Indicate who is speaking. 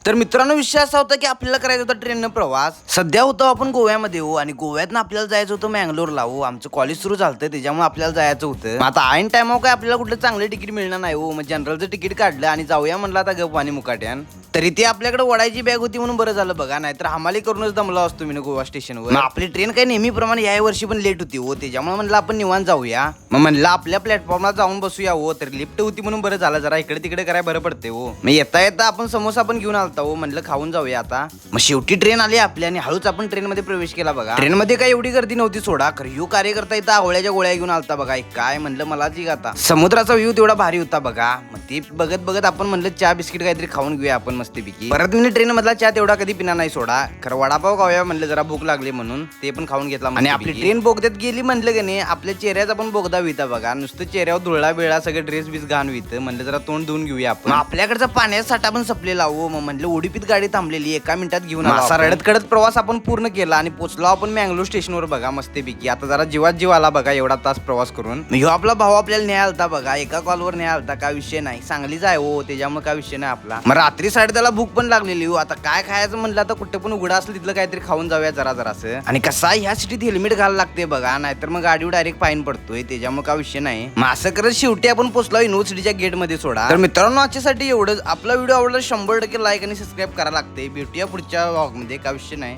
Speaker 1: तर मित्रांनो, विषय असा होता की आपल्याला करायचा होता ट्रेननं प्रवास. सध्या होतो आपण गोव्यामध्ये हो, आणि गोव्यातनं आपल्याला जायचं होतं मँगलोरला हो. आमचं कॉलेज सुरू झालं त्याच्यामुळे आपल्याला जायचं होतं. आता ऐन टायमावर काय आपल्याला कुठलं चांगलं तिकीट मिळणार नाही हो. मग जनरलचं तिकीट काढलं आणि जाऊया म्हणलं आता गप आणि मुकाट्यान. तरी ते आपल्याकडे वडायची बॅग होती म्हणून बरं झालं बघा, नाहीतर हमाली करूनच दमला असतो मी गोवा स्टेशनवर. आपली ट्रेन काही नेहमीप्रमाणे या वर्षी पण लेट होती हो, त्याच्यामुळे म्हणलं आपण निवांत जाऊया. मग म्हणलं आपल्या प्लॅटफॉर्मला जाऊन बसूया हो. तर लिफ्ट होती म्हणून बरं झालं, जरा इकडे तिकडे करायला बरं पडते हो. मग येता येता आपण समोसा पण घेऊन आलता हो, म्हणलं खाऊन जाऊया आता. मग शेवटी ट्रेन आली आपली आणि हळूच आपण ट्रेन मध्ये प्रवेश केला बघा. ट्रेन मध्ये काय एवढी गर्दी नव्हती सोडा, खरं यू कार्यकर्ता इथं आवळ्याच्या गोळ्या घेऊन आलता बघा. काय म्हणलं मला जी आता समुद्राचा व्ह्यू तेवढा भारी होता बघा. मग ते बघत बघत आपण म्हणलं चहा बिस्किट काहीतरी खाऊन घेऊया आपण मस्तपैकी. परत मी ट्रेन मधला चहा तेवढा कधी पिणार नाही सोडा, खरं वडापाव खाऊया म्हणलं, जरा भूक लागली म्हणून ते पण खाऊन घेतला. आणि आपली ट्रेन बोगद्यात गेली म्हणलं की नाही, आपल्या चेहऱ्याचा पण बोगदा विता बघा. नुसतं चेहऱ्यावर धुळा बिळा सगळं ड्रेस बीस घाण वित. म्हणलं जरा तोंड धुवून घेऊया आपण. आपल्याकडचा पाण्याचा साठा पण संपलेला हो. मग म्हणलं उडीपीत गाडी थांबलेली, एका मिनिटात घेऊन असा रडत कडत प्रवास आपण पूर्ण केला आणि पोहोचलो आपण मँगलोर स्टेशनवर बघा मस्तपैकी. आता जरा जीवात जीव आला बघा एवढा तास प्रवास करून. ह्यो आपला भाऊ आपल्याला न्याय आलता बघा, एका कॉलवर न्याय आलता. काय विषय नाही, सांगलीच आहे हो, त्याच्यामुळे काय विषय नाही आपला. मग रात्री 10:30 भूक पण लागलेली हो. आता काय खायचं म्हणलं, आता कुठे पण उघडा असलं तिथलं काहीतरी खाऊन जाऊया जरा जरासं. आणि कसं ह्या सिटीत हेल्मेट घालायला लागते बघा, नाहीतर मग गाडीवर डायरेक्ट फाईन पडतोय, त्याच्यामुळे काय विषय नाही. मग असं करत शेवटी आपण पोहोचलो युनिव्हर्सिटीच्या गेट मध्ये सोडा. तर मित्रांनो, आजच्यासाठी एवढंच. आपला व्हिडिओ आवडला 100% लाईक आणि सबस्क्राईब करायला लागते. भेटूया पुढच्या व्लॉग मध्ये, काय विषय नाही.